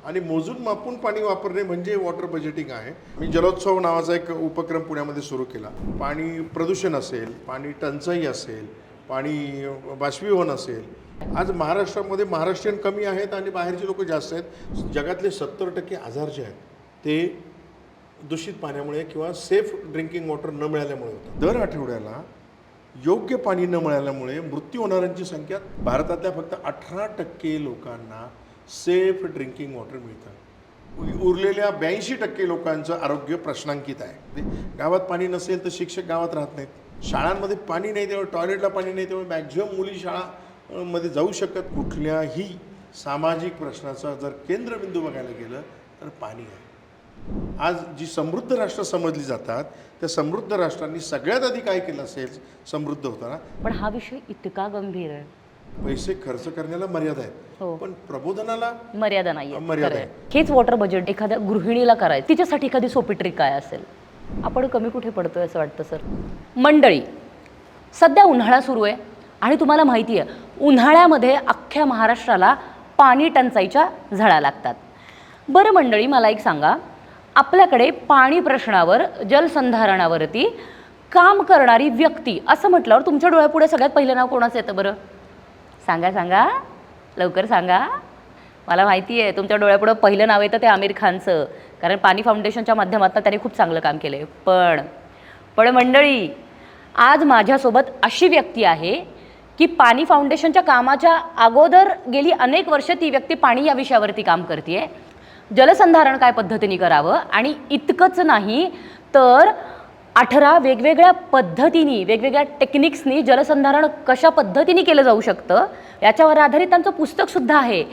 आणि मोजून मापून पाणी वापरणे म्हणजे वॉटर बजेटिंग आहे. मी जलोत्सव नावाचा एक उपक्रम पुण्यामध्ये सुरू केला. पाणी प्रदूषण असेल, पाणी टंचाई असेल, पाणी बाष्पीभवन असेल. आज महाराष्ट्रामध्ये महाराष्ट्रीयन कमी आहेत आणि बाहेरचे लोक जास्त आहेत. जगातले 70% आजार जे आहेत ते दूषित पाण्यामुळे किंवा सेफ ड्रिंकिंग वॉटर न मिळाल्यामुळे होतं. दर आठवड्याला योग्य पाणी न मिळाल्यामुळे मृत्यू होणाऱ्यांची संख्या भारतातल्या फक्त 18% लोकांना सेफ ड्रिंकिंग वॉटर मिळतं. उरलेल्या 82% लोकांचं आरोग्य प्रश्नांकित आहे. गावात पाणी नसेल तर शिक्षक गावात राहत नाहीत. शाळांमध्ये पाणी नाही, त्यामुळे टॉयलेटला पाणी नाही, त्यामुळे मॅक्झिमम मुली शाळामध्ये जाऊ शकत. कुठल्याही सामाजिक प्रश्नाचा जर केंद्रबिंदू बघायला गेलं तर पाणी आहे. आज जी समृद्ध राष्ट्र समजली जातात त्या समृद्ध राष्ट्रांनी सगळ्यात आधी काय केलं असेल समृद्ध होताना. पण हा विषय इतका गंभीर आहे. पैसे खर्च करण्याला मर्यादा आहेत, हो. पण प्रबोधनाला मर्यादा नाही मर्यादा आहे. हेच वॉटर बजेट एखाद्या गृहिणीला करायचं, तिच्यासाठी एखादी सोपी ट्रिक काय असेल? आपण कमी कुठे पडतोय असं वाटतं सर? मंडळी, सध्या उन्हाळा सुरू आहे आणि तुम्हाला माहिती आहे उन्हाळ्यामध्ये अख्ख्या महाराष्ट्राला पाणी टंचाईच्या झळा लागतात. बरं मंडळी, मला एक सांगा, आपल्याकडे पाणी प्रश्नावर जलसंधारणावरती काम करणारी व्यक्ती असं म्हटल्यावर तुमच्या डोळ्यापुढे सगळ्यात पहिलं नाव कोणाचं येतं बरं? सांगा सांगा, लवकर सांगा. मला माहिती आहे तुमच्या डोळ्यापुढं पहिलं नाव येतं ते आमिर खानचं, कारण पाणी फाउंडेशनच्या माध्यमातून त्यांनी खूप चांगलं काम केलं आहे. पण मंडळी, आज माझ्यासोबत अशी व्यक्ती आहे की पाणी फाउंडेशनच्या कामाच्या अगोदर गेली अनेक वर्ष ती व्यक्ती पाणी या विषयावरती काम करते आहे. जलसंधारण काय पद्धतीने करावं आणि इतकंच नाही तर 18 वेगवेगळ्या पद्धतीने, वेगवेगळ्या टेक्निक्सनी जलसंधारण कशा पद्धतीने केलं जाऊ शकतं याच्यावर आधारित त्यांचं पुस्तकसुद्धा आहे.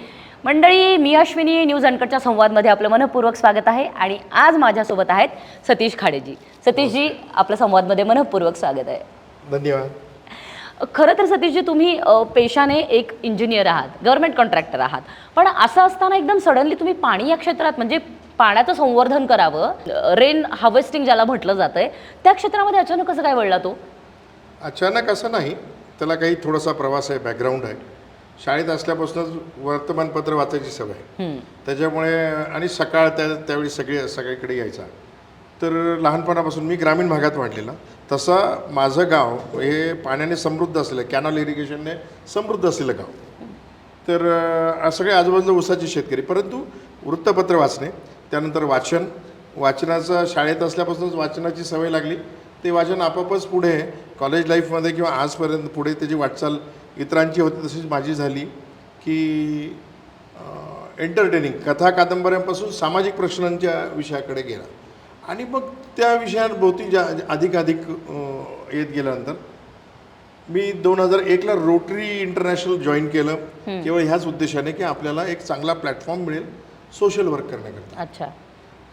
मंडळी, मी अश्विनी, न्यूज अनकटच्या संवादमध्ये आपलं मनःपूर्वक स्वागत आहे आणि आज माझ्यासोबत आहेत सतीश खाडेजी. सतीशजी, आपल्या संवादमध्ये मनःपूर्वक स्वागत आहे. धन्यवाद. खरं तर सतीशजी, तुम्ही पेशाने एक इंजिनियर आहात, गव्हर्नमेंट कॉन्ट्रॅक्टर आहात, पण असं असताना एकदम सडनली तुम्ही पाणी या क्षेत्रात, म्हणजे पाण्याचं संवर्धन करावं, रेन हार्वेस्टिंग ज्याला म्हटलं जातंय, त्या क्षेत्रामध्ये अचानक कसं काय वळला तो? अचानक असं नाही, त्याला काही थोडासा प्रवास आहे, बॅकग्राऊंड आहे. शाळेत असल्यापासूनच वर्तमानपत्र वाचायची सवय, त्याच्यामुळे आणि सकाळ त्यावेळी सगळीकडे यायचा. तर लहानपणापासून मी ग्रामीण भागात वाढलेला, तसा माझं गाव हे पाण्याने समृद्ध असलेलं, कॅनॉल इरिगेशनने समृद्ध असलेलं गाव. तर सगळे आजूबाजूला ऊसाचे शेतकरी. परंतु वृत्तपत्र वाचणे, त्यानंतर वाचनाचा शाळेत असल्यापासूनच वाचनाची सवय लागली. ते वाचन आपोआपच पुढे कॉलेज लाईफमध्ये किंवा आजपर्यंत पुढे त्याची वाटचाल इतरांची होती तशीच माझी झाली की एंटरटेनिंग कथा कादंबऱ्यांपासून सामाजिक प्रश्नांच्या विषयाकडे गेला आणि मग त्या विषयांभोवती अधिक येत गेल्यानंतर मी 2001ला रोटरी इंटरनॅशनल जॉईन केलं, केवळ ह्याच उद्देशाने की आपल्याला एक चांगला प्लॅटफॉर्म मिळेल सोशल वर्क करण्याकरता. अच्छा.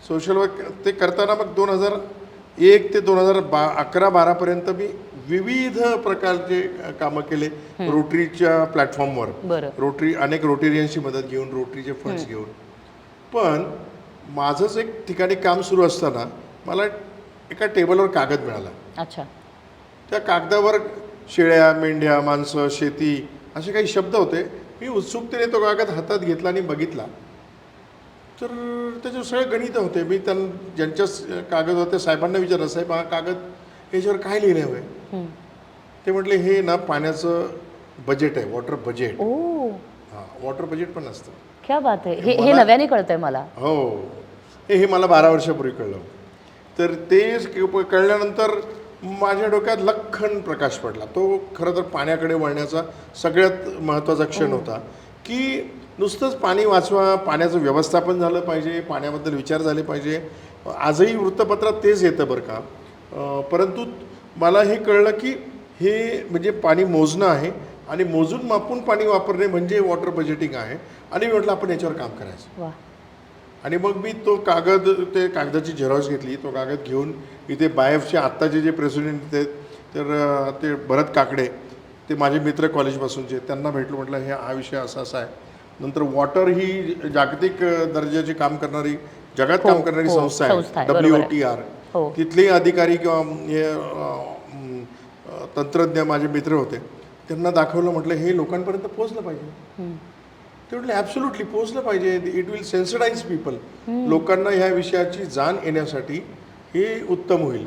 सोशल वर्क ते करताना मग 2001 ते 2011-12पर्यंत मी विविध प्रकारचे कामं केले रोटरीच्या प्लॅटफॉर्मवर. रोटरी अनेक रोटेरियन्सची मदत घेऊन, रोटरीचे फंड्स घेऊन. पण माझंच एक ठिकाणी काम सुरू असताना मला एका टेबलवर कागद मिळाला. अच्छा. त्या कागदावर शेळ्या, मेंढ्या, माणसं, शेती असे काही शब्द होते. मी उत्सुकतेने तो कागद हातात घेतला आणि बघितला, तर त्याच्यावर सगळे गणितं होते. मी ज्यांच्या कागद होते साहेबांना विचारलं, साहेब हा कागद याच्यावर काय लिहिले हवे? ते म्हटले हे ना पाण्याचं बजेट आहे, वॉटर बजेट. हां, वॉटर बजेट पण असतं. क्या बात आहे. हे नव्याने कळतंय मला. हो, हे मला 12 वर्षापूर्वी कळलं. तर ते कळल्यानंतर माझ्या डोक्यात लख्खन प्रकाश पडला. तो खरं तर पाण्याकडे वळण्याचा सगळ्यात महत्त्वाचा क्षण होता की नुसतंच पाणी वाचवा, पाण्याचं व्यवस्थापन झालं पाहिजे, पाण्याबद्दल विचार झाले पाहिजे. आजही वृत्तपत्रात तेच येतं बरं का. परंतु मला हे कळलं की हे म्हणजे पाणी मोजणं आहे आणि मोजून मापून पाणी वापरणे म्हणजे वॉटर बजेटिंग आहे. आणि मी म्हटलं आपण याच्यावर काम करायचं. आणि मग मी तो कागद, ते कागदाची झेरॉक्स घेतली. तो कागद घेऊन इथे बायफचे आत्ताचे जे प्रेसिडेंट आहेत तर ते भरत काकडे, ते माझे मित्र कॉलेजपासूनचे, त्यांना भेटलो. म्हटलं हा विषय असा आहे. नंतर वॉटर ही जागतिक दर्जाचे काम करणारी, जगात काम करणारी संस्था आहे, WOTR. तिथले अधिकारी किंवा तंत्रज्ञ माझे मित्र होते, त्यांना दाखवलं. म्हटलं हे लोकांपर्यंत पोहोचलं पाहिजे. ते म्हटले ॲब्सोल्युटली पोहोचलं पाहिजे. It will sensitise people. लोकांना ह्या विषयाची जाण येण्यासाठी हे उत्तम होईल.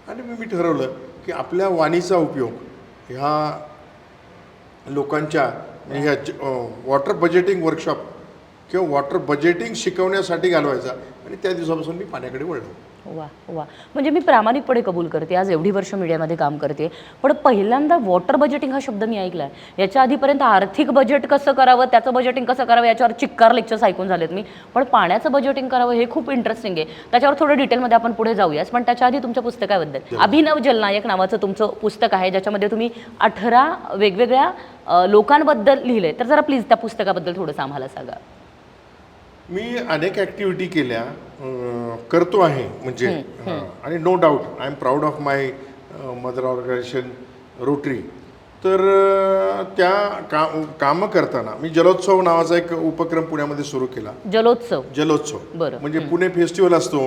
आणि मी ठरवलं की आपल्या वाणीचा उपयोग ह्या लोकांच्या ह्या वॉटर बजेटिंग वर्कशॉप किंवा वॉटर बजेटिंग शिकवण्यासाठी घालवायचा. आणि त्या दिवसापासून मी पाण्याकडे वळलो. वा वा, म्हणजे मी प्रामाणिकपणे कबूल करते, आज एवढी वर्ष मीडियामध्ये काम करते, पण पहिल्यांदा वॉटर बजेटिंग हा शब्द मी ऐकला आहे. याच्या आधीपर्यंत आर्थिक बजेट कसं करावं, त्याचं बजेटिंग कसं करावं याच्यावर चिक्कार लेक्चर्स ऐकून झालेत मी, पण पाण्याचं बजेटिंग करावं हे खूप इंटरेस्टिंग आहे. त्याच्यावर थोडं डिटेलमध्ये आपण पुढे जाऊयाच, पण त्याच्या आधी तुमच्या पुस्तकाबद्दल. अभिनव जलनायक नावाचं तुमचं पुस्तक आहे, ज्याच्यामध्ये तुम्ही 18 वेगवेगळ्या लोकांबद्दल लिहिले. तर जरा प्लीज त्या पुस्तकाबद्दल थोडंसं आम्हाला सांगा. मी अनेक ॲक्टिव्हिटी केल्या, करतो आहे म्हणजे. आणि no doubt I am proud of my mother organisation Rotary. तर त्या कामं करताना मी जलोत्सव नावाचा एक उपक्रम पुण्यामध्ये सुरू केला. जलोत्सव बरं. म्हणजे पुणे फेस्टिवल असतो,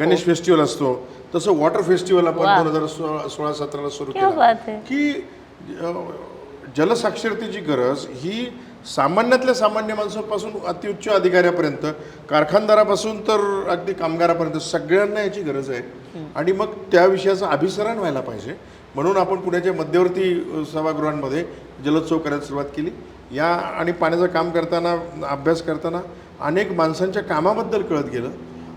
गणेश फेस्टिवल असतो, तसं वॉटर फेस्टिवल आपण 2016-17 सुरू केलं. की जलसाक्षरतेची गरज ही सामान्यातल्या सामान्य माणसापासून अतिउच्च अधिकाऱ्यापर्यंत, कारखानदारापासून तर अगदी कामगारापर्यंत सगळ्यांना याची गरज आहे. आणि मग त्या विषयाचं अभिसरण व्हायला पाहिजे, म्हणून आपण पुण्याच्या मध्यवर्ती सभागृहांमध्ये जलोत्सव करायला सुरुवात केली. या आणि पाण्याचं काम करताना, अभ्यास करताना अनेक माणसांच्या कामाबद्दल कळत गेलं.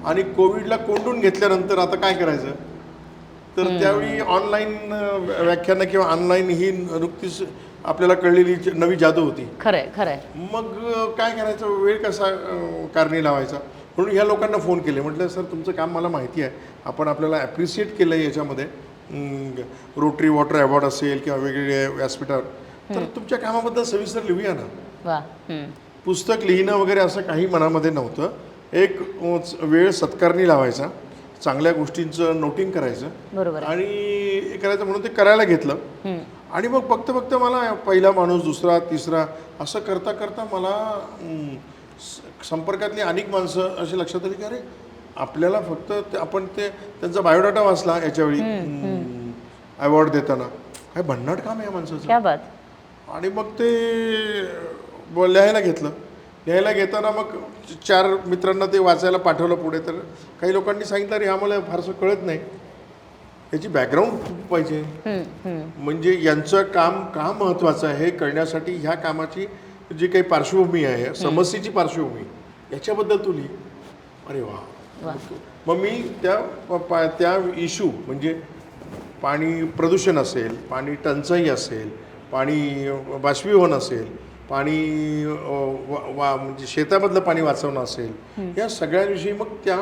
आणि कोविडला कोंडून घेतल्यानंतर आता काय करायचं, तर त्यावेळी ऑनलाईन व्याख्यानं किंवा ऑनलाईन ही नुकतीच आपल्याला कळलेली नवी जादू होती. खरंय. मग काय करायचं, वेळ कसा कारणी लावायचा, म्हणून ह्या लोकांना फोन केले. म्हटलं सर तुमचं काम मला माहिती आहे, आपण आपल्याला ॲप्रिशिएट केलं आहे याच्यामध्ये, रोटरी वॉटर अवॉर्ड असेल किंवा वेगवेगळे व्यासपीठावर, तर तुमच्या कामाबद्दल सविस्तर लिहूया ना. पुस्तक लिहिणं वगैरे असं काही मनामध्ये नव्हतं. एक वेळ सत्कारणी लावायचा, चांगल्या गोष्टींचं नोटिंग करायचं, बरोबर, आणि करायचं म्हणून ते करायला घेतलं. आणि मग बघता मला पहिला माणूस, दुसरा, तिसरा असं करता करता मला संपर्कातली अनेक माणसं अशी लक्षात आली की अरे आपल्याला फक्त आपण ते त्यांचा बायोडाटा वाचला याच्यावेळी अवॉर्ड देताना, काय भन्नाट काम आहे या माणसाचं. आणि मग ते लिहायला घेतलं. लिहायला घेताना मग 4 मित्रांना ते वाचायला पाठवलं पुढे. तर काही लोकांनी सांगितलं अरे आम्हाला फारसं कळत नाही, याची बॅकग्राऊंड पाहिजे, म्हणजे यांचं काम का महत्त्वाचं आहे हे कळण्यासाठी ह्या कामाची जी काही पार्श्वभूमी आहे, समस्येची पार्श्वभूमी, याच्याबद्दल तू लिही. अरे वा. मग मी त्या इश्यू म्हणजे पाणी प्रदूषण असेल, पाणी टंचाई असेल, पाणी बाष्पीभवन असेल, पाणी म्हणजे शेतामधलं पाणी वाचवणं असेल, या सगळ्यांविषयी मग त्या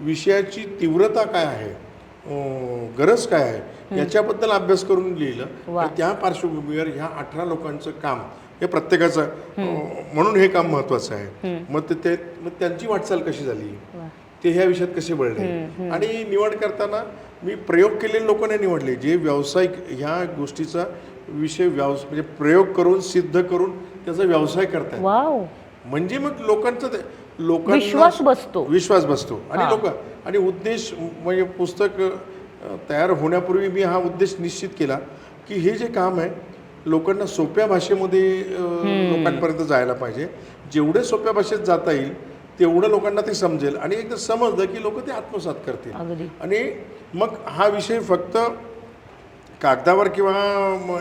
विषयाची तीव्रता काय आहे, गरज काय आहे याच्याबद्दल अभ्यास करून लिहिलं. त्या पार्श्वभूमीवर ह्या 18 लोकांचं काम हे प्रत्येकाचं, म्हणून हे काम महत्त्वाचं आहे. मग त्यांची वाटचाल कशी झाली, ते ह्या विषयात कसे वळले. आणि निवड करताना मी प्रयोग केलेले लोक नाही निवडले, जे व्यावसायिक ह्या गोष्टीचा विषय म्हणजे प्रयोग करून सिद्ध करून त्याचा व्यवसाय करतात. म्हणजे मग लोकांना विश्वास बसतो. आणि उद्देश म्हणजे पुस्तक तयार होण्यापूर्वी मी हा उद्देश निश्चित केला की हे जे काम आहे लोकांना सोप्या भाषेमध्ये लोकांपर्यंत जायला पाहिजे. जेवढे सोप्या भाषेत जाता येईल तेवढं लोकांना ते समजेल, आणि एकदा समजलं की लोक ते आत्मसात करतील. आणि मग हा विषय फक्त कागदावर किंवा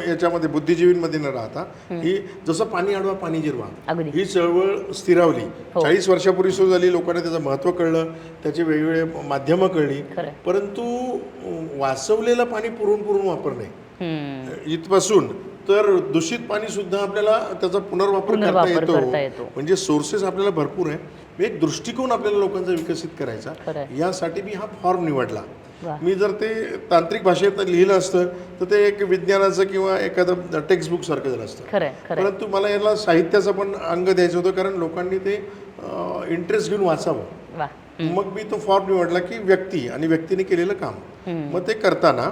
याच्यामध्ये बुद्धिजीवींमध्ये न राहता, ही जसं पाणी अडवा पाणी जिरवा ही चळवळ स्थिरावली. 40 वर्षापूर्वी सुरू झाली. लोकांना त्याचं महत्त्व कळलं, त्याची वेगवेगळे माध्यमं कळली, परंतु वाचवलेलं पाणी पुरून वापरणे इथपासून तर दूषित पाणी सुद्धा आपल्याला त्याचा पुनर्वापर करता येतो. म्हणजे सोर्सेस आपल्याला भरपूर आहे. एक दृष्टिकोन आपल्याला लोकांचा विकसित करायचा, यासाठी मी हा फॉर्म निवडला. मी जर ते तांत्रिक भाषेत लिहिलं असतं तर ते एक विज्ञानाचं किंवा एखादं टेक्स्टबुक सारखं झालं असतं. परंतु मला याला साहित्याचं पण अंग द्यायचं होतं, कारण लोकांनी ते इंटरेस्ट घेऊन वाचावं. मग मी तो फॉर्म निवडला की व्यक्ती आणि व्यक्तीने केलेलं काम. मग ते करताना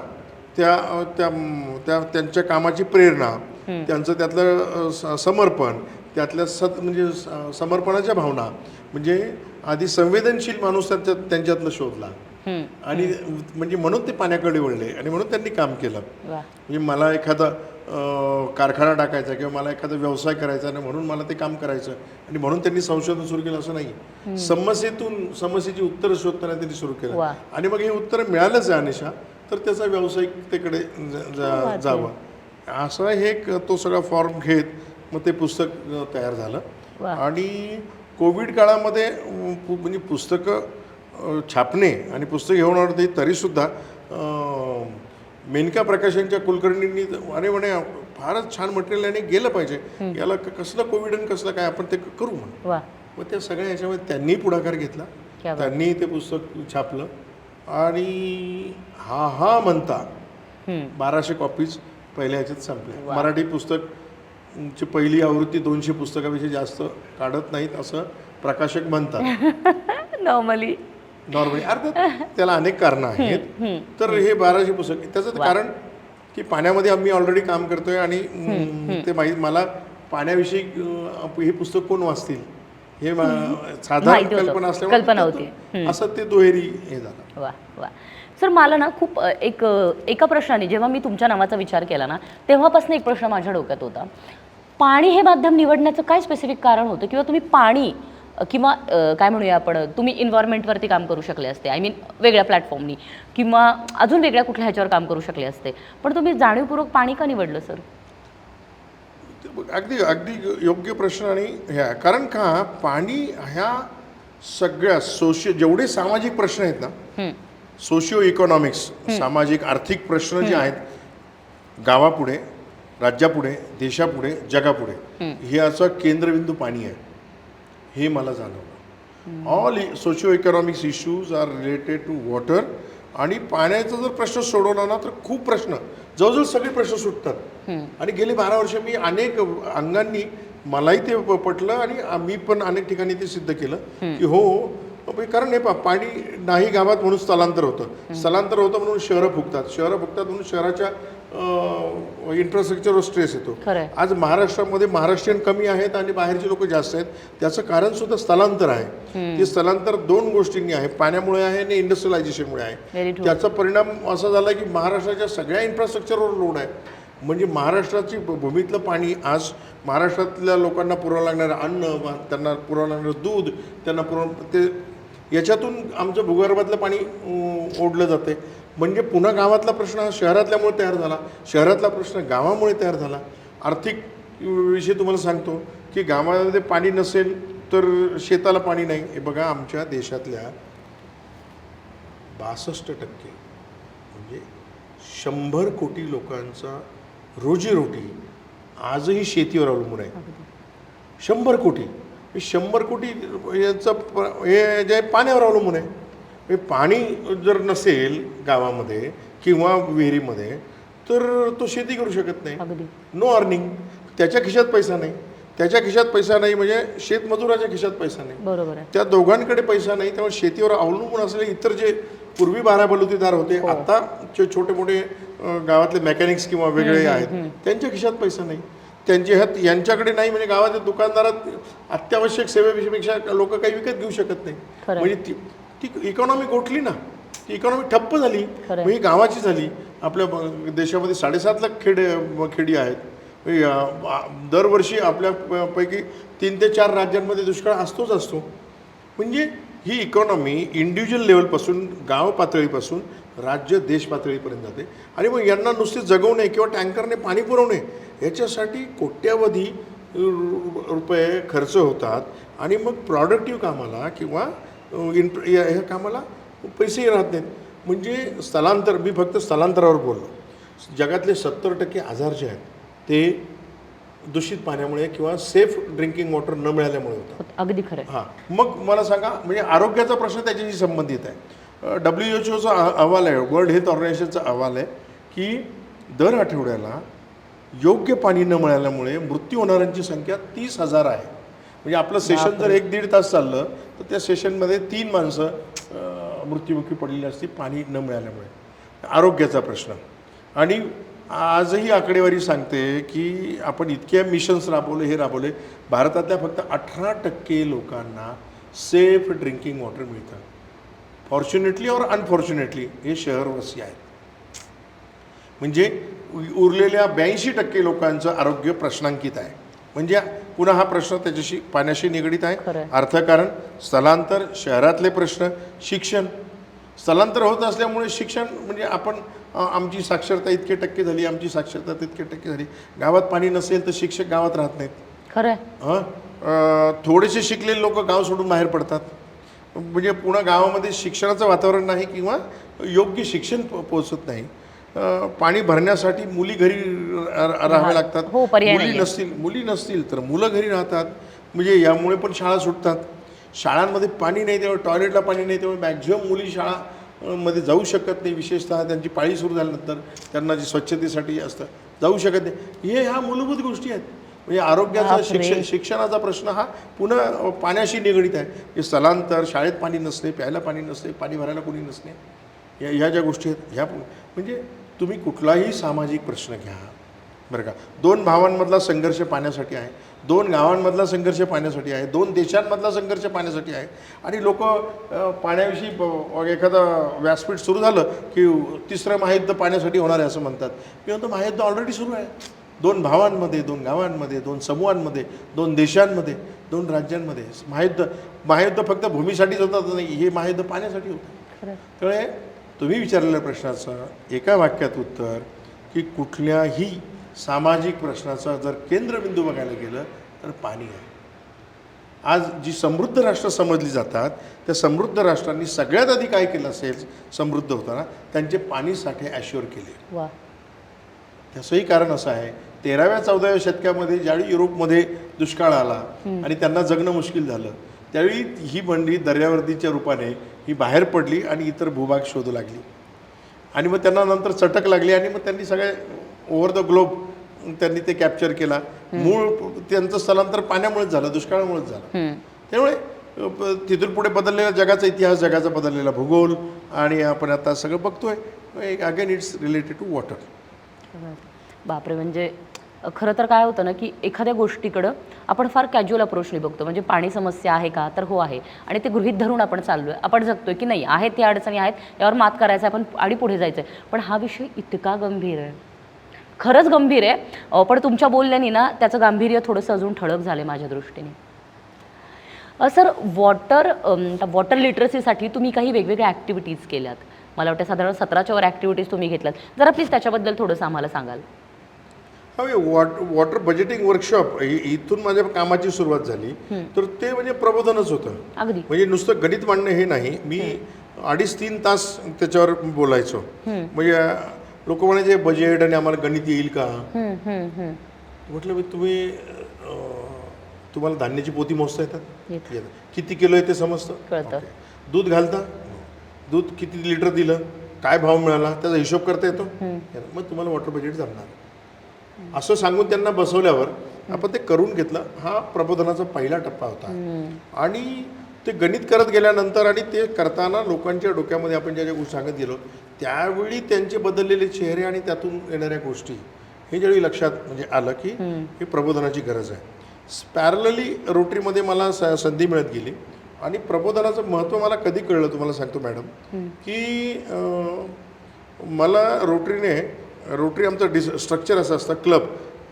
त्यांच्या कामाची प्रेरणा, त्यांचं त्यातलं समर्पण, त्यातल्या म्हणजे समर्पणाच्या भावना, म्हणजे आधी संवेदनशील माणूस त्यांच्यातलं शोधला, आणि म्हणजे म्हणून ते पाण्याकडे वळले आणि म्हणून त्यांनी काम केलं. म्हणजे मला एखादा कारखाना टाकायचा किंवा मला एखादा व्यवसाय करायचा आणि म्हणून मला ते काम करायचं आणि म्हणून त्यांनी संशोधन सुरू केलं असं नाही. समस्येची उत्तरं शोधताना त्यांनी सुरू केलं वा. आणि मग हे उत्तर मिळालंच आहे अनिशा तर त्याचा व्यावसायिकतेकडे जावं असं हे तो सगळा फॉर्म घेत मग ते पुस्तक तयार झालं. वा. आणि कोविड काळामध्ये म्हणजे पुस्तकं छापणे आणि पुस्तक घेऊन आवडते तरीसुद्धा मेनका प्रकाशनच्या कुलकर्णींनी अरे म्हणे फारच छान मटेरियल आणि गेलं पाहिजे याला कसलं कोविड आणि कसलं काय आपण ते करू म्हणून. वा. मग त्या सगळ्या याच्यामध्ये त्यांनी पुढाकार घेतला, क्या बात. त्यांनी ते पुस्तक छापलं आणि हा म्हणता 1200 कॉपीज पहिल्या ह्याच्यात संपल्या. मराठी पुस्तकची पहिली आवृत्ती 200 पुस्तकापेक्षा जास्त काढत नाहीत असं प्रकाशक म्हणतात नॉर्मली. अर्थात त्याला अनेक कारणं आहेत. तर हे 1200 पुस्तक त्याचं कारण की पाण्यामध्ये आम्ही ऑलरेडी काम करतोय आणि ते मला पाण्याविषयी हे पुस्तक कोण वाचतील हे साधारण कल्पना असल्यामुळे असं ते दुहेरी हे झालं. वा वा. सर मला ना खूप एका प्रश्नाने जेव्हा मी तुमच्या नावाचा विचार केला ना तेव्हापासून एक प्रश्न माझ्या डोक्यात होता. पाणी हे माध्यम निवडण्याचं काय स्पेसिफिक कारण होतं किंवा तुम्ही पाणी किंवा काय म्हणूया आपण तुम्ही इन्व्हायरमेंटवरती काम करू शकले असते आय मीन वेगळ्या प्लॅटफॉर्मनी किंवा अजून वेगळ्या कुठल्या ह्याच्यावर काम करू शकले असते पण तुम्ही जाणीवपूर्वक पाणी का निवडलं सर? अगदी अगदी योग्य प्रश्न. आणि ह्या कारण का पाणी ह्या सगळ्या जेवढे सामाजिक प्रश्न आहेत ना सोशिओ इकॉनॉमिक्स सामाजिक आर्थिक प्रश्न जे आहेत गावापुढे राज्यापुढे देशापुढे जगापुढे ह्याचा केंद्रबिंदू पाणी आहे हे मला जाणवलं. All socio economics issues are related to water. आणि पाण्याचा जर प्रश्न सोडवला ना तर खूप प्रश्न जवळजवळ सगळे प्रश्न सुटतात. आणि गेली 12 वर्ष मी अनेक अंगांनी मलाही ते पटलं आणि मी पण अनेक ठिकाणी ते सिद्ध केलं की हो कारण हे पाणी नाही गावात म्हणून स्थलांतर होतं, स्थलांतर होतं म्हणून शहरं फुगतात म्हणून शहराच्या इन्फ्रास्ट्रक्चरवर स्ट्रेस येतो. आज महाराष्ट्रामध्ये महाराष्ट्रीयन कमी आहेत आणि बाहेरचे लोक जास्त आहेत. त्याचं कारण सुद्धा स्थलांतर आहे. ते स्थलांतर 2 गोष्टींनी आहे, पाण्यामुळे आहे आणि इंडस्ट्रियलायझेशनमुळे आहे. त्याचा परिणाम असा झाला की महाराष्ट्राच्या सगळ्या इन्फ्रास्ट्रक्चरवर लोड आहे. म्हणजे महाराष्ट्राची भूमीतलं पाणी आज महाराष्ट्रातल्या लोकांना पुरवं लागणारं अन्न, त्यांना पुरवं लागणारं दूध, त्यांना ते याच्यातून आमचं भूगर्भातलं पाणी ओढलं जाते. म्हणजे पुन्हा गावातला प्रश्न हा शहरातल्यामुळे तयार झाला, शहरातला प्रश्न गावामुळे तयार झाला. आर्थिक विषय तुम्हाला सांगतो की गावामध्ये पाणी नसेल तर शेताला पाणी नाही. हे बघा आमच्या देशातल्या 62% म्हणजे 100 कोटी लोकांचा रोजीरोटी आजही शेतीवर अवलंबून आहे. 100 कोटी 100 कोटी यांचं हे जे पाण्यावर अवलंबून आहे. पाणी जर नसेल गावामध्ये किंवा विहिरीमध्ये तर तो शेती करू शकत नाही. No earning. त्याच्या खिशात पैसा नाही, त्याच्या खिशात पैसा नाही म्हणजे शेतमजुराच्या खिशात पैसा नाही. बरोबर आहे. त्या दोघांकडे पैसा नाही. त्यामुळे शेतीवर अवलंबून असलेले इतर जे पूर्वी 12 बलुतेदार होते आता छोटे मोठे गावातले मेकॅनिक्स किंवा वेगळे आहेत त्यांच्या खिशात पैसा नाही, त्यांचे हात यांच्याकडे नाही. म्हणजे गावाच्या दुकानदारात अत्यावश्यक सेवेपेक्षा लोक काही विकत घेऊ शकत नाही. म्हणजे ती इकॉनॉमी गोठली ना, ती इकॉनॉमी ठप्प झाली. ही गावाची झाली. आपल्या देशामध्ये 7.5 लाख खेडी आहेत. दरवर्षी आपल्या पैकी 3 ते 4 राज्यांमध्ये दुष्काळ असतो. म्हणजे ही इकॉनॉमी इंडिव्हिज्युअल लेवलपासून गाव पातळीपासून राज्य देश पातळीपर्यंत जाते. आणि मग यांना नुसते जगवणे किंवा टँकरने पाणी पुरवणे याच्यासाठी कोट्यावधी रुपये खर्च होतात. आणि मग प्रॉडक्टिव्ह कामाला किंवा ह्या कामाला पैसेही राहत नाहीत. म्हणजे स्थलांतर, मी फक्त स्थलांतरावर बोललो. जगातले 70% आजार जे आहेत ते दूषित पाण्यामुळे किंवा सेफ ड्रिंकिंग वॉटर न मिळाल्यामुळे होतं. अगदी खरं. हां, मग मला सांगा म्हणजे आरोग्याचा प्रश्न त्याच्याशी संबंधित आहे. WHO अहवाल आहे, वर्ल्ड हेल्थ ऑर्गनायझेशनचा अहवाल आहे की दर आठवड्याला योग्य पाणी न मिळाल्यामुळे मृत्यू होणाऱ्यांची संख्या 30,000 आहे. म्हणजे आपलं सेशन जर 1-1.5 तास चाललं तर त्या सेशनमध्ये 3 माणसं मृत्युमुखी पडलेली असते पाणी न मिळाल्यामुळे. आरोग्याचा प्रश्न. आणि आजही आकडेवारी सांगते की आपण इतक्या मिशन्स राबवले भारतातल्या फक्त 18% लोकांना सेफ ड्रिंकिंग वॉटर मिळतं. फॉर्च्युनेटली और अनफॉर्च्युनेटली हे शहरवासी आहेत. म्हणजे उरलेल्या 82% लोकांचं आरोग्य प्रश्नांकित आहे. म्हणजे पुन्हा हा प्रश्न त्याच्याशी पाण्याशी निगडीत आहे. खरंय. अर्थकारण, स्थलांतर, शहरातले प्रश्न, शिक्षण. स्थलांतर होत असल्यामुळे शिक्षण म्हणजे आपण आमची साक्षरता इतके टक्के झाली, आमची साक्षरता तितके टक्के झाली. गावात पाणी नसेल तर शिक्षक गावात राहत नाहीत. खरंय. थोडेसे शिकलेले लोक गाव सोडून बाहेर पडतात. म्हणजे पुन्हा गावामध्ये शिक्षणाचं वातावरण नाही किंवा योग्य शिक्षण पोहोचत नाही. पाणी भरण्यासाठी मुली घरी राहाव्या लागतात. हो, पर्याय नाहीये. मुली नसतील तर मुलं घरी राहतात. म्हणजे यामुळे पण शाळा सुटतात. शाळांमध्ये पाणी नाही, तेव्हा टॉयलेटला पाणी नाही, तेव्हा मॅक्झिमम मुली शाळामध्ये जाऊ शकत नाही. विशेषतः त्यांची पाळी सुरू झाल्यानंतर त्यांना जी स्वच्छतेसाठी असतं जाऊ शकत नाही. ह्या मूलभूत गोष्टी आहेत. म्हणजे आरोग्याचा शिक्षणाचा प्रश्न हा पुन्हा पाण्याशी निगडीत आहे. हे स्थलांतर, शाळेत पाणी नसणे, प्यायला पाणी नसणे, पाणी भरायला कोणी नसणे, ह्या ज्या गोष्टी आहेत ह्या म्हणजे तुम्ही कुठलाही सामाजिक प्रश्न घ्या बरं का. 2 भावांमधला संघर्ष पाण्यासाठी आहे, 2 गावांमधला संघर्ष पाण्यासाठी आहे, 2 देशांमधला संघर्ष पाण्यासाठी आहे. आणि लोक पाण्याविषयी एखादा व्यासपीठ सुरू झालं की 3रं महायुद्ध पाण्यासाठी होणार आहे असं म्हणतात. मी म्हणतो महायुद्ध ऑलरेडी सुरू आहे. 2 भावांमध्ये, 2 गावांमध्ये, 2 समूहांमध्ये, 2 देशांमध्ये, 2 राज्यांमध्ये महायुद्ध फक्त भूमीसाठीच होतं नाही, हे महायुद्ध पाण्यासाठी होतं. त्यामुळे तुम्ही विचारलेल्या प्रश्नाचं एका वाक्यात उत्तर की कुठल्याही सामाजिक प्रश्नाचा जर केंद्रबिंदू बघायला गेलं तर पाणी आहे. आज जी समृद्ध राष्ट्र समजली जातात त्या समृद्ध राष्ट्रांनी सगळ्यात आधी काय केलं असेल समृद्ध होताना, त्यांचे पाणी साठे ॲश्युअर केले. वा. त्याचंही कारण असं आहे 13व्या-14व्या शतकामध्ये ज्यावेळी युरोपमध्ये दुष्काळ आला आणि त्यांना जगणं मुश्किल झालं, त्यावेळी ही मंडळी दर्यावर्दीच्या रूपाने ही बाहेर पडली आणि इतर भूभाग शोधू लागली. आणि मग त्यांना नंतर चटक लागली आणि मग त्यांनी सगळे ओव्हर द ग्लोब त्यांनी ते कॅप्चर केला. मूळ त्यांचं स्थलांतर पाण्यामुळेच झालं, दुष्काळामुळेच झालं. त्यामुळे तिथून पुढे बदललेला जगाचा इतिहास, जगाचा बदललेला भूगोल आणि आपण आता सगळं बघतोय again it's related to water. बापरे. म्हणजे खरं तर काय होतं ना की एखाद्या गोष्टीकडं आपण फार कॅज्युअल अप्रोचने बघतो. म्हणजे पाणी समस्या आहे का, तर हो आहे, आणि ते गृहीत धरून आपण चाललोय, आपण जगतोय की नाही आहेत त्या अडचणी आहेत, यावर मात करायचं आपण आणि पुढे जायचं आहे. पण हा विषय इतका गंभीर आहे, खरंच गंभीर आहे. पण तुमच्या बोलण्यानी ना त्याचं गांभीर्य थोडंसं अजून ठळक झालं माझ्या दृष्टीने. सर, वॉटर लिटरसीसाठी तुम्ही काही वेगवेगळ्या ॲक्टिव्हिटीज केल्यात. मला वाटतं साधारण 17च्या वर ॲक्टिव्हिटीज तुम्ही घेतल्यात. जरा प्लीज त्याच्याबद्दल थोडंसं आम्हाला सांगाल. वॉटर बजेटिंग वर्कशॉप इथून माझ्या कामाची सुरुवात झाली. तर ते म्हणजे प्रबोधनच होतं. अगदी. म्हणजे नुसतं गणित मांडणं हे नाही. मी 2.5-3 तास त्याच्यावर बोलायचो. म्हणजे लोक म्हणायचे बजेट आणि आम्हाला गणित येईल का. म्हटलं मी तुम्हाला धान्याची पोती मोजता येतात, किती किलो आहे ते समजतं, दूध घालता, दूध किती लिटर दिलं, काय भाव मिळाला त्याचा हिशोब करता येतो, मग तुम्हाला वॉटर बजेट जमणार. असं सांगून त्यांना बसवल्यावर आपण ते करून घेतलं. हा प्रबोधनाचा पहिला टप्पा होता. आणि ते गणित करत गेल्यानंतर आणि ते करताना लोकांच्या डोक्यामध्ये आपण ज्या ज्या गोष्टी सांगत गेलो त्यावेळी त्यांचे बदललेले चेहरे आणि त्यातून येणाऱ्या गोष्टी हे ज्यावेळी लक्षात म्हणजे आलं की ही प्रबोधनाची गरज आहे. पॅरलली रोटरीमध्ये मला संधी मिळत गेली. आणि प्रबोधनाचं महत्त्व मला कधी कळलं तुम्हाला सांगतो मॅडम, की मला रोटरी आमचं स्ट्रक्चर असं असतं, क्लब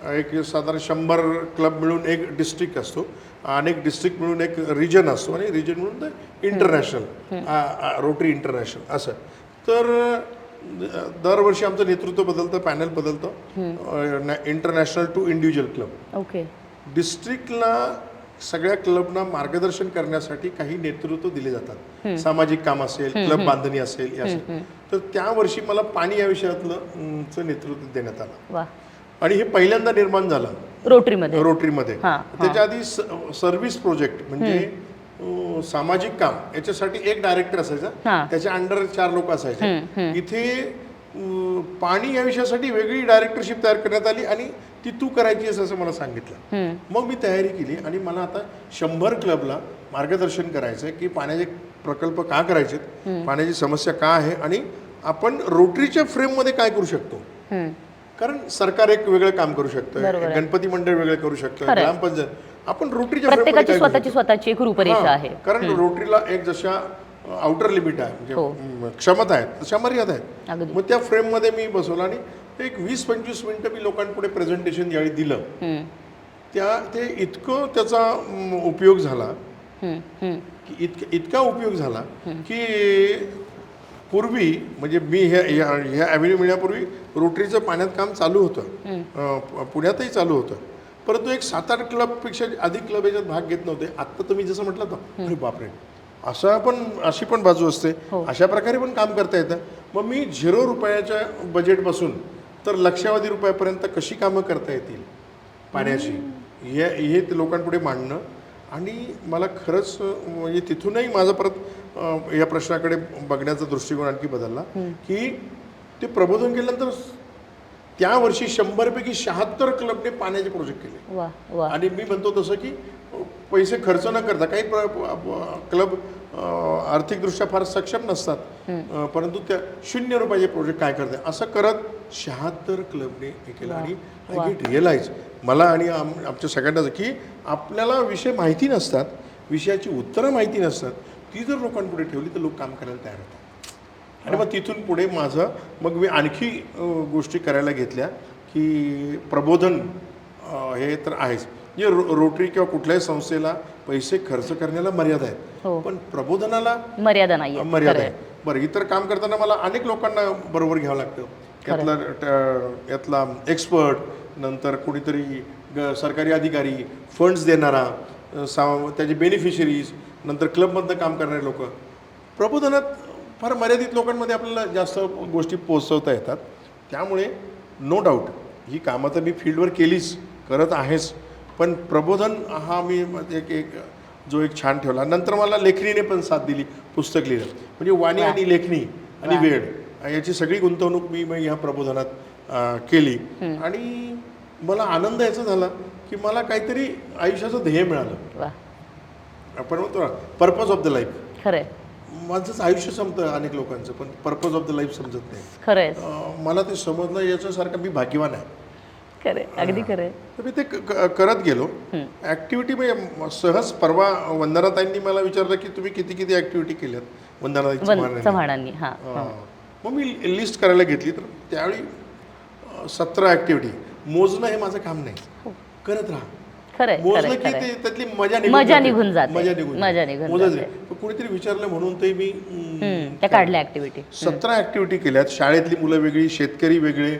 एक साधारण 100 क्लब मिळून एक डिस्ट्रिक्ट असतो, अनेक डिस्ट्रिक्ट मिळून एक रिजन असतो आणि रिजन मिळून इंटरनॅशनल रोटरी इंटरनॅशनल असं. तर दरवर्षी आमचं नेतृत्व बदलतं, पॅनल बदलतं, international to individual club. Okay. डिस्ट्रिक्टला सगळ्या क्लबना मार्गदर्शन करण्यासाठी काही नेतृत्व दिले जातात. सामाजिक काम असेल, क्लब बांधणी असेल, हे असेल. तर त्या वर्षी मला पाणी या विषयातलं नेतृत्व देण्यात आलं. आणि हे पहिल्यांदा निर्माण झालं रोटरीमध्ये. त्याच्या आधी सर्व्हिस प्रोजेक्ट म्हणजे सामाजिक काम याच्यासाठी एक डायरेक्टर असायचा, त्याच्या अंडर 4 लोक असायचे. इथे पाणी या विषयासाठी वेगळी डायरेक्टरशिप तयार करण्यात आली आणि ती तू करायची आहेस असं मला सांगितलं. मग मी तयारी केली आणि मला आता 100 क्लबला मार्गदर्शन करायचं आहे की पाण्याचे प्रकल्प का करायचे, पाण्याची समस्या का आहे आणि आपण रोटरीच्या फ्रेममध्ये काय करू शकतो. कारण सरकार एक वेगळं काम करू शकतं, गणपती मंडळ वेगळं करू शकतं, ग्रामपंचायत, आपण रोटरीच्या फ्रेममध्ये स्वतःची एक रूपरेषा आहे. कारण रोटरीला एक जशा आउटर लिमिट आहे म्हणजे क्षमता आहेत तशा मर्यादा आहेत. मग त्या फ्रेममध्ये मी बसवलं आणि एक 20-25 मिनटं मी लोकांपुढे प्रेझेंटेशन ज्यावेळी दिलं ते इतकं त्याचा उपयोग झाला की इतका उपयोग झाला की पूर्वी म्हणजे मी ह्या ॲव्हेन्यू मिळण्यापूर्वी रोटरीचं पाण्यात काम चालू होतं, पुण्यातही चालू होतं, परंतु एक 7-8 क्लबपेक्षा अधिक क्लब याच्यात भाग घेत नव्हते. आत्ता तुम्ही जसं म्हटलं ना, अरे बापरे, अशी पण बाजू असते, अशा प्रकारे पण काम करता येतं. मग मी 0 रुपयाच्या बजेटपासून तर लक्षावधी रुपयापर्यंत कशी कामं करता येतील पाण्याची हे ते लोकांपुढे मांडणं. आणि मला खरंच म्हणजे तिथूनही माझा परत या प्रश्नाकडे बघण्याचा दृष्टिकोन आणखी बदलला की ते प्रबोधन केल्यानंतर त्या वर्षी 100पैकी 76 क्लबने पाण्याचे प्रोजेक्ट केले. आणि मी म्हणतो तसं की पैसे खर्च न करता काही क्लब आर्थिकदृष्ट्या फार सक्षम नसतात, परंतु त्या 0 रुपयाचे प्रोजेक्ट काय करते असं करत 76 क्लबने हे केलं. आणि आय गेट रिअलाइज मला आणि आमच्या सगळ्यांनाच की आपल्याला विषय माहिती नसतात, विषयाची उत्तरं माहिती नसतात, ती जर लोकांपुढे ठेवली तर लोक काम करायला तयार होतात. आणि मग तिथून पुढे मग मी आणखी गोष्टी करायला घेतल्या की प्रबोधन हे तर आहेच, म्हणजे रोटरी किंवा कुठल्याही संस्थेला पैसे खर्च करण्याला मर्यादा आहेत, पण प्रबोधनाला मर्यादा आहे. बरं, इतर काम करताना मला अनेक लोकांना बरोबर घ्यावं लागतं, यातला एक्सपर्ट, नंतर कोणीतरी सरकारी अधिकारी, फंड्स देणारा, त्याचे बेनिफिशरीज, नंतर क्लबमधनं काम करणारे लोक. प्रबोधनात फार मर्यादित लोकांमध्ये आपल्याला जास्त गोष्टी पोचवता येतात. त्यामुळे नो डाऊट ही कामं तर मी फील्डवर करत आहेच, पण प्रबोधन हा मी एक छान ठेवला. नंतर मला लेखणीने पण साथ दिली, पुस्तक लिहिलं, म्हणजे वाणी आणि लेखणी आणि वेळ याची सगळी गुंतवणूक मी ह्या प्रबोधनात केली. आणि मला आनंद याचा झाला की मला काहीतरी आयुष्याचं ध्येय मिळालं. आपण म्हणतो ना पर्पज ऑफ द लाईफ. खरं माझंच आयुष्य संपतं अनेक लोकांचं, पण पर्पज ऑफ द लाईफ समजत नाही. खरं मला ते समजणं याच्यासारखं मी भाग्यवान आहे. अगदी खरं. तर मी ते करत गेलो. ॲक्टिव्हिटी म्हणजे सहज परवा वंदनाताईंनी मला विचारलं की तुम्ही किती ॲक्टिव्हिटी केल्यात वंदनाताईंनी. मग मी लिस्ट करायला घेतली तर त्यावेळी 17 ॲक्टिव्हिटी. मोजणं हे माझं काम नाही, करत राहा. मोजलं की ते त्यातली मजा निघून जाते. कुणीतरी विचारलं म्हणून ते मी काढल्या ॲक्टिव्हिटी. 17 ॲक्टिव्हिटी केल्यात. शाळेतली मुलं वेगळी, शेतकरी वेगळे,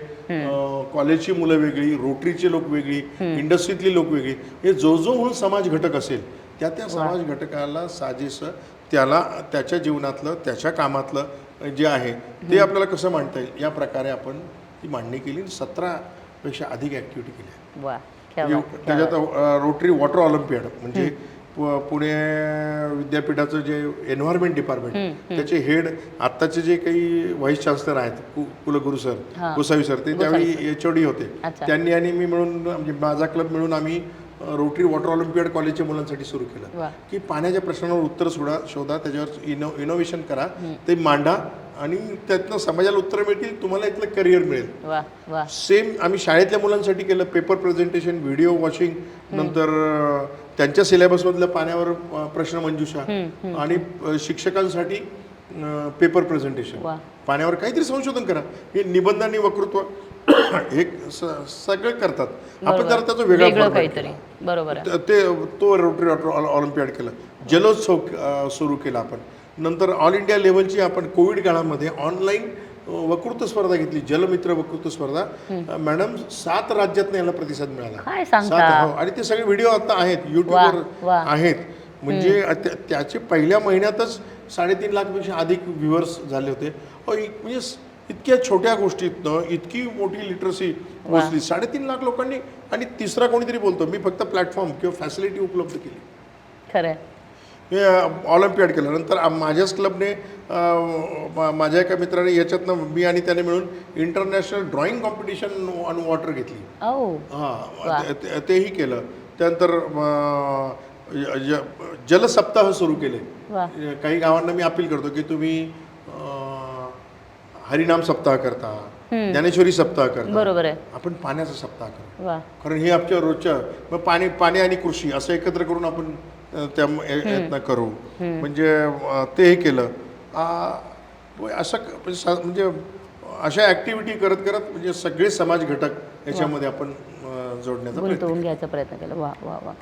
कॉलेजची मुलं वेगळी, रोटरीचे लोक वेगळी, इंडस्ट्रीतली लोक वेगळी. हे जो म्हणून समाज घटक असेल त्या समाज घटकाला साजेसं त्याला त्याच्या जीवनातलं त्याच्या कामातलं जे आहे ते आपल्याला कसं मांडता येईल या प्रकारे आपण ती मांडणी केली. 17पेक्षा अधिक ॲक्टिव्हिटी केल्या. त्याच्यात रोटरी वॉटर ऑलिम्पियाड म्हणजे पुणे विद्यापीठाचं जे एन्व्हायरमेंट डिपार्टमेंट त्याचे हेड आत्ताचे जे काही व्हाईस चान्सलर आहेत कुलगुरू सर, गोसावी सर, ते त्यावेळी HOD होते. त्यांनी आणि मी मिळून म्हणजे माझा क्लब मिळून आम्ही रोटरी वॉटर ऑलिम्पियाड कॉलेजच्या मुलांसाठी सुरू केलं की पाण्याच्या प्रश्नांवर उत्तर शोधा, त्याच्यावर इनोव्हेशन करा, ते मांडा आणि त्यातनं समाजाला उत्तरं मिळतील, तुम्हाला इथलं करिअर मिळेल. सेम आम्ही शाळेतल्या मुलांसाठी केलं. पेपर प्रेझेंटेशन, व्हिडिओ वॉचिंग, नंतर त्यांच्या सिलेबसमधल्या पाण्यावर प्रश्न मंजुषा आणि शिक्षकांसाठी पेपर प्रेझेंटेशन, पाण्यावर काहीतरी संशोधन करा. हे निबंध आणि वक्तृत्व हे सगळे करतात. आपण जरा त्याचं वेगळं काहीतरी बरोबर तो रोटरी ऑलिम्पियाड केलं. जलोत्सव सुरू केला आपण. नंतर ऑल इंडिया लेवलची आपण कोविड काळामध्ये ऑनलाईन वक्तृत्व स्पर्धा घेतली, जलमित्र वक्तृत्व स्पर्धा. मॅडम 7 राज्यातनं याला प्रतिसाद मिळाला. 7 आणि ते सगळे व्हिडिओ आता आहेत यूट्यूबवर आहेत. म्हणजे त्याचे पहिल्या महिन्यातच 3.5 लाखपेक्षा अधिक व्ह्युअर्स झाले होते. म्हणजे इतक्या छोट्या गोष्टीतनं इतकी मोठी लिटरसी पोचली 3.5 लाख लोकांनी. आणि तिसरा कोणीतरी बोलतो मी फक्त प्लॅटफॉर्म किंवा फॅसिलिटी उपलब्ध केली. खरं हे ऑलिम्पियाड केलं. नंतर माझ्याच क्लबने माझ्या एका मित्राने याच्यातनं मी आणि त्याने मिळून international drawing competition on water घेतली. तेही केलं. त्यानंतर जलसप्ताह सुरू केले. काही गावांना मी अपील करतो की तुम्ही हरिनाम सप्ताह करता, ज्ञानेश्वरी सप्ताह करता, बरोबर आहे, आपण पाण्याचा सप्ताह करू. कारण हे आपल्या रोजच्या पाणी आणि कृषी असं एकत्र करून आपण त्या करू. म्हणजे ते हे केलं. असं म्हणजे अशा ॲक्टिव्हिटी करत करत म्हणजे सगळे समाज घटक याच्यामध्ये आपण जोडण्याचा प्रयत्न गुंतवून घ्यायचा प्रयत्न केला. वा वा वा.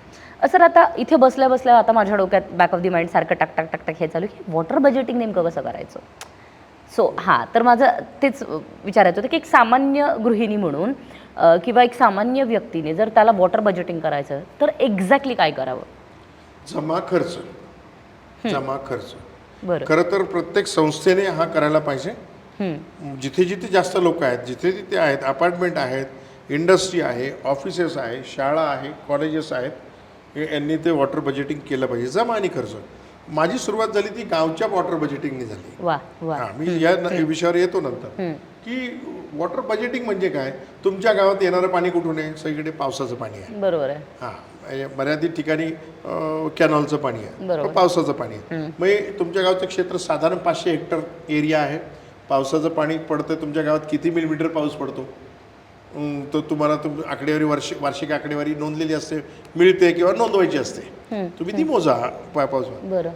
सर आता इथे बसल्या बसल्या आता माझ्या डोक्यात बॅक ऑफ द माइंड सारखं टक टक टक टक हे चालू की वॉटर बजेटिंग नेमकं कसं करायचं. सो हां, तर माझं तेच विचारायचं होतं की एक सामान्य गृहिणी म्हणून किंवा एक सामान्य व्यक्तीने जर त्याला वॉटर बजेटिंग करायचं तर एक्झॅक्टली काय करावं. जमा खर्च. बरं. खरं तर प्रत्येक संस्थेने हा करायला पाहिजे. जिथे जिथे जास्त लोक आहेत, जिथे तिथे आहेत, अपार्टमेंट आहेत, इंडस्ट्री आहे, ऑफिसेस आहे, शाळा आहे, कॉलेजेस आहेत, यांनी ते वॉटर बजेटिंग केलं पाहिजे. जमा आणि खर्च. माझी सुरुवात झाली ती गावच्या वॉटर बजेटिंगने झाली. वा वा. मी या विषयावर येतो नंतर की वॉटर बजेटिंग म्हणजे काय. तुमच्या गावात येणारं पाणी कुठून आहे. सगळीकडे पावसाचं पाणी आहे. बरोबर आहे. हां, मर्यादित ठिकाणी कॅनॉलचं पाणी आहे, बरोबर. पावसाचं पाणी आहे. मग तुमच्या गावचं क्षेत्र साधारण 500 हेक्टर एरिया आहे. पावसाचं पाणी पडतं तुमच्या गावात किती मिलीमीटर पाऊस पडतो तो तुम्हाला आकडेवारी वार्षिक आकडेवारी नोंदलेली असते, मिळते किंवा नोंदवायची असते. तुम्ही ती मोजा पाऊस.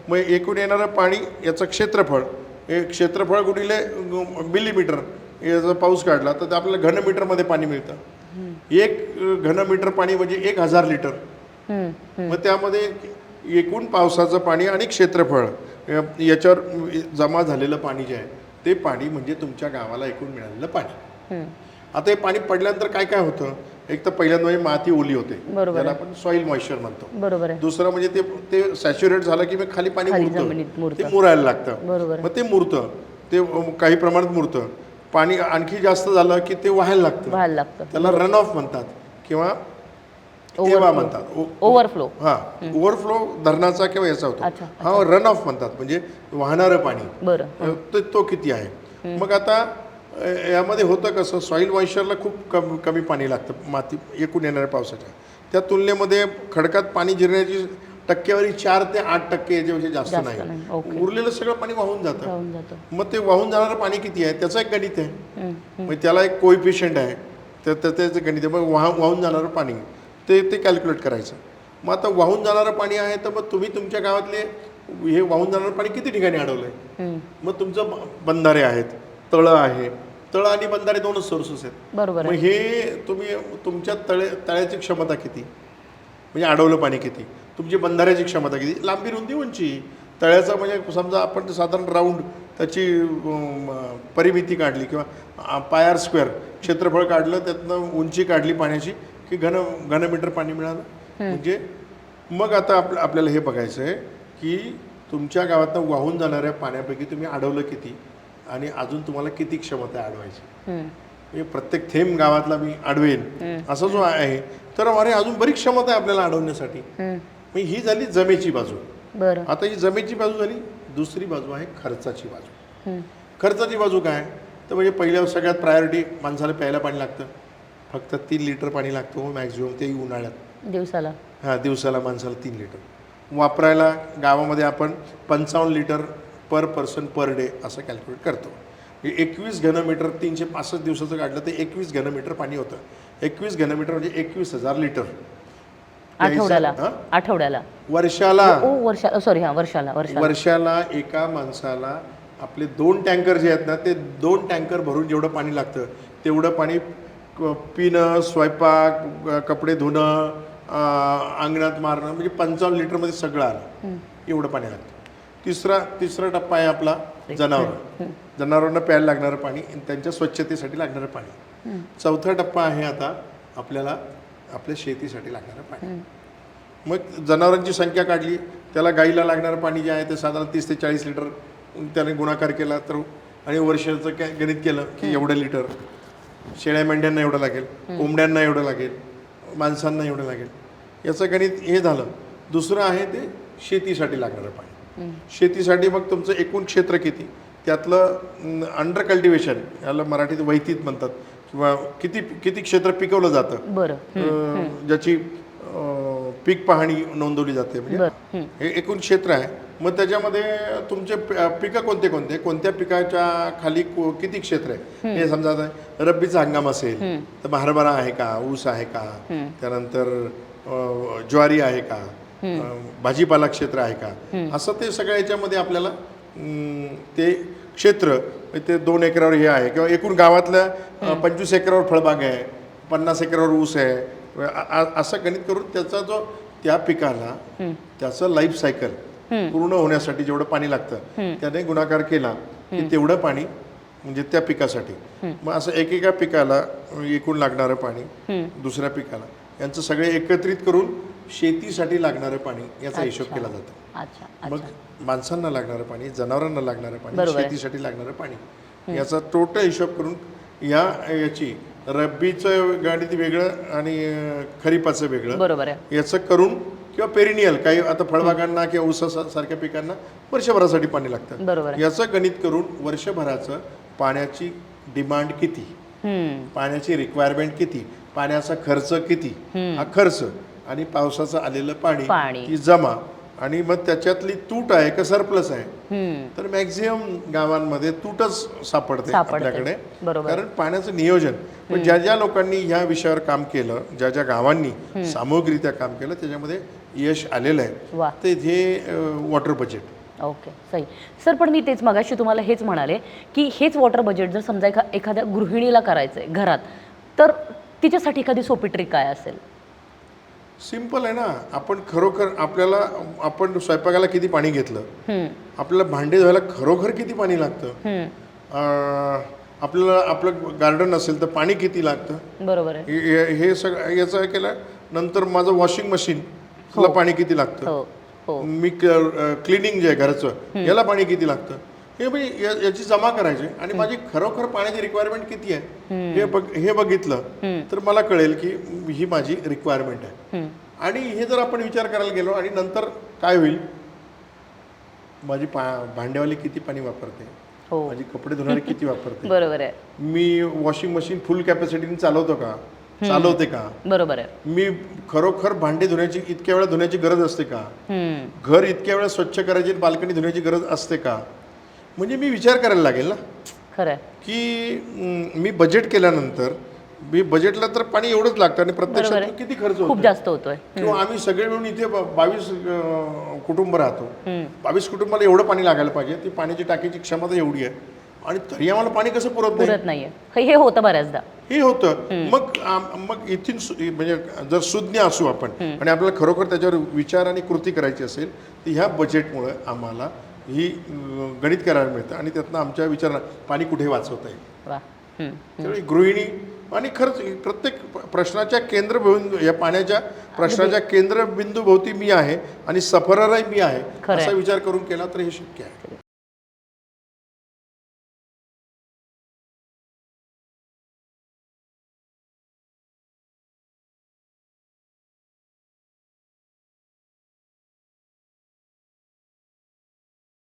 मग एकूण येणारं पाणी याचं क्षेत्रफळ, क्षेत्रफळ गुणिले मिलीमीटर याचा पाऊस काढला तर आपल्याला घनमीटरमध्ये पाणी मिळतं. 1 घनमीटर पाणी म्हणजे 1000 लिटर. मग त्यामध्ये एकूण पावसाचं पाणी आणि क्षेत्रफळ याच्यावर जमा झालेलं पाणी जे आहे ते पाणी म्हणजे तुमच्या गावाला एकूण मिळालेलं पाणी. आता हे पाणी पडल्यानंतर काय काय होतं. एक तर पहिल्यांदा म्हणजे माती ओली होते, ज्याला आपण सॉइल मॉइश्चर म्हणतो. बरोबर आहे. दुसरं म्हणजे ते सॅच्युरेट झालं की मग खाली पाणी मुरतं, ते मुरायला लागतं. मग ते मुरतं, ते काही प्रमाणात मुरतं. पाणी आणखी जास्त झालं की ते वाहायला लागतं. त्याला रन ऑफ म्हणतात किंवा एवा म्हणतात. ओव्हरफ्लो. ओव्हरफ्लो धरणाचा किंवा याचा होतो. हा रन ऑफ म्हणतात, म्हणजे वाहणारं पाणी. तो किती आहे. मग आता यामध्ये होतं कसं, सॉइल मॉइश्चरला खूप कमी पाणी लागतं माती एकूण येणाऱ्या पावसाच्या. त्या तुलनेमध्ये खडकात पाणी जिरण्याची टक्केवारी 4 ते 8% याच्यापेक्षा जास्त नाही. उरलेलं सगळं पाणी वाहून जातं. मग ते वाहून जाणारं पाणी किती आहे त्याचं एक गणित आहे. मग त्याला एक कोएफिशियंट आहे, तर त्याचं गणित आहे. मग वाहून जाणारं पाणी ते कॅल्क्युलेट करायचं. मग आता वाहून जाणारं पाणी आहे तर मग तुम्ही तुमच्या गावातले हे वाहून जाणारं पाणी किती ठिकाणी अडवलंय. मग तुमचं बंधारे आहेत, तळं आहे. तळं आणि बंधारे 2च सोर्सेस आहेत. बरोबर. मग हे तुम्ही तुमच्या तळ्याची क्षमता किती, म्हणजे अडवलं पाणी किती, तुमची बंधाऱ्याची क्षमता किती, लांबी रुंदी उंची. तळ्याचं म्हणजे समजा आपण साधारण राऊंड त्याची परिमिती काढली किंवा पायर स्क्वेअर क्षेत्रफळ काढलं, त्यातनं उंची काढली पाण्याची की घनमीटर पाणी मिळालं. म्हणजे मग आता आपल्याला हे बघायचं आहे की तुमच्या गावातनं वाहून जाणाऱ्या पाण्यापैकी तुम्ही अडवलं किती आणि अजून तुम्हाला किती क्षमता आहे अडवायची. म्हणजे प्रत्येक थेंब गावातला मी अडवेन असं जो आहे, तर अरे अजून बरीच क्षमता आहे आपल्याला अडवण्यासाठी. मग ही झाली जमेची बाजू. आता ही जमेची बाजू झाली. दुसरी बाजू आहे खर्चाची बाजू. खर्चाची बाजू काय, तर म्हणजे पहिल्या सगळ्यात प्रायोरिटी माणसाला प्यायला पाणी लागतं. फक्त 3 लिटर पाणी लागतं मॅक्झिमम, तेही उन्हाळ्यात दिवसाला. दिवसाला माणसाला 3 लिटर. वापरायला गावामध्ये आपण 55 litre per person per day असं कॅल्क्युलेट करतो. 21 घनमीटर 365 दिवसाचं काढलं तर 21 घनमीटर पाणी होतं. 21 घनमीटर म्हणजे 21,000 लिटर आठवड्याला. वर्षाला एका माणसाला आपले 2 टँकर जे आहेत ना, ते 2 टँकर भरून जेवढं पाणी लागतं तेवढं पाणी पिणं, स्वयंपाक, कपडे धुणं, अंगणात मारणं, म्हणजे 55 लिटरमध्ये सगळं आलं. एवढं पाणी लागतं. तिसरा टप्पा आहे आपला जनावरांना प्यायला लागणारं पाणी, त्यांच्या स्वच्छतेसाठी लागणारं पाणी. चौथा टप्पा आहे आता आपल्याला आपल्या शेतीसाठी लागणारं पाणी. मग जनावरांची संख्या काढली, त्याला गाईला लागणारं पाणी जे आहे ते साधारण 30 ते 40 लिटर त्याने गुणाकार केला तर, आणि वर्षाचं काय गणित केलं की एवढं लिटर. शेळ्या मेंढ्यांना एवढं लागेल, कोंबड्यांना एवढं लागेल, माणसांना एवढं लागेल. याचं गणित हे झालं. दुसरं आहे ते शेतीसाठी लागणारं पाणी. शेतीसाठी मग तुमचं एकूण क्षेत्र किती, त्यातलं अंडर कल्टिवेशन, याला मराठीत वैतीत म्हणतात, किंवा किती क्षेत्र पिकवलं जातं, ज्याची पीक पाहणी नोंदवली जाते. म्हणजे हे एकूण क्षेत्र आहे. मग त्याच्यामध्ये तुमचे पिकं कोणत्या पिकाच्या खाली किती क्षेत्र आहे हे समजा. रब्बीचा हंगाम असेल तर हरभरा आहे का, ऊस आहे का, त्यानंतर ज्वारी आहे का, भाजीपाला क्षेत्र आहे का, असं ते सगळ्या याच्यामध्ये आपल्याला ते क्षेत्र ते 2 एकरावर हे आहे किंवा एकूण गावातल्या 25 एकरावर फळबाग आहे, 50 एकरावर ऊस आहे, असं गणित करून त्याचा जो त्या पिकाला त्याचं लाईफ सायकल पूर्ण होण्यासाठी जेवढं पाणी लागतं त्याने गुणाकार केला की तेवढं पाणी म्हणजे त्या पिकासाठी मग असं एकेका पिकाला एकूण लागणारं पाणी दुसऱ्या पिकाला यांचं सगळे एकत्रित करून शेतीसाठी लागणारं पाणी याचा हिशोब केला जातो. अच्छा मग माणसांना लागणारं पाणी, जनावरांना लागणारं पाणी, बरोबर आहे. शेतीसाठी लागणारं पाणी याचा टोटल हिशोब करून याची रब्बीचं गणित वेगळं आणि खरीपाचं वेगळं बरोबर आहे. याचं करून किंवा पेरिनियल काही आता फळबागांना किंवा ऊसासारख्या पिकांना वर्षभरासाठी पाणी लागतं. बरोबर आहे. याचं गणित करून वर्षभराचं पाण्याची डिमांड किती, पाण्याची रिक्वायरमेंट किती, पाण्याचा खर्च किती, हा खर्च आणि पावसाचं आलेलं पाणी ती जमा आणि मग त्याच्यातली तूट आहे का सरप्लस आहे, तर मॅक्झिमम गावांमध्ये तूटच सापडते आपल्याकडे. कारण पाण्याचं नियोजन पण ज्या ज्या लोकांनी ह्या विषयावर काम केलं, ज्या ज्या गावांनी सामूहिकरित्या काम केलं त्याच्यामध्ये यश आलेलं आहे. ते हे वॉटर बजेट. ओके, सही सर. पण मी तेच मगाशी तुम्हाला हेच म्हणाले की हेच वॉटर बजेट जर समजा एखाद्या गृहिणीला करायचंय घरात, तर तिच्यासाठी एखादी सोपी ट्रिक काय असेल? सिंपल आहे ना. आपण खरोखर आपण स्वयंपाकाला किती पाणी घेतलं, आपल्याला भांडे धुवायला खरोखर किती पाणी लागतं, आपल्याला आपलं गार्डन असेल तर पाणी किती लागतं, बरोबर आहे. हे सगळं याचं केलं. नंतर माझं वॉशिंग मशीनला पाणी किती लागतं, मी क्लिनिंग जे आहे घरचं याला पाणी किती लागतं, हे म्हणजे याची जमा करायची आणि माझी खरोखर पाण्याची रिक्वायरमेंट किती आहे हे बघितलं तर मला कळेल की ही माझी रिक्वायरमेंट आहे. आणि हे जर आपण विचार करायला गेलो आणि नंतर काय होईल, माझी भांड्यावाली किती पाणी वापरते, माझी कपडे धुणारी किती वापरते, बरोबर आहे. मी वॉशिंग मशीन फुल कॅपॅसिटीने चालवते का, बरोबर आहे. मी खरोखर भांडे धुण्याची इतक्या वेळा धुण्याची गरज असते का, घर इतक्या वेळा स्वच्छ करायची, बाल्कनी धुण्याची गरज असते का, म्हणजे मी विचार करायला लागेल ना. खरं की मी बजेट केल्यानंतर मी बजेटला तर पाणी एवढंच लागतं आणि प्रत्यक्षात किती खर्च होतो, खूप जास्त होतोय. किंवा आम्ही सगळे मिळून इथे 22 कुटुंब राहतो, 22 कुटुंबाला एवढं पाणी लागायला पाहिजे, ती पाण्याची टाकीची क्षमता एवढी आहे आणि तरी आम्हाला पाणी कसं पुरत नाहीये. हे होतं बऱ्याचदा. हे होतं. मग इथून म्हणजे जर सुज्ञ असू आपण आणि आपल्याला खरोखर त्याच्यावर विचार आणि कृती करायची असेल तर ह्या बजेटमुळे आम्हाला ही गणित करायला मिळतं आणि त्यातनं आमच्या विचाराला पाणी कुठे वाचवता येईल. त्यामुळे गृहिणी आणि खरंच प्रत्येक प्रश्नाच्या केंद्रबिंदू, या पाण्याच्या प्रश्नाच्या केंद्रबिंदू भोवती मी आहे आणि सफररही मी आहे, असा विचार करून केला तर हे शक्य आहे.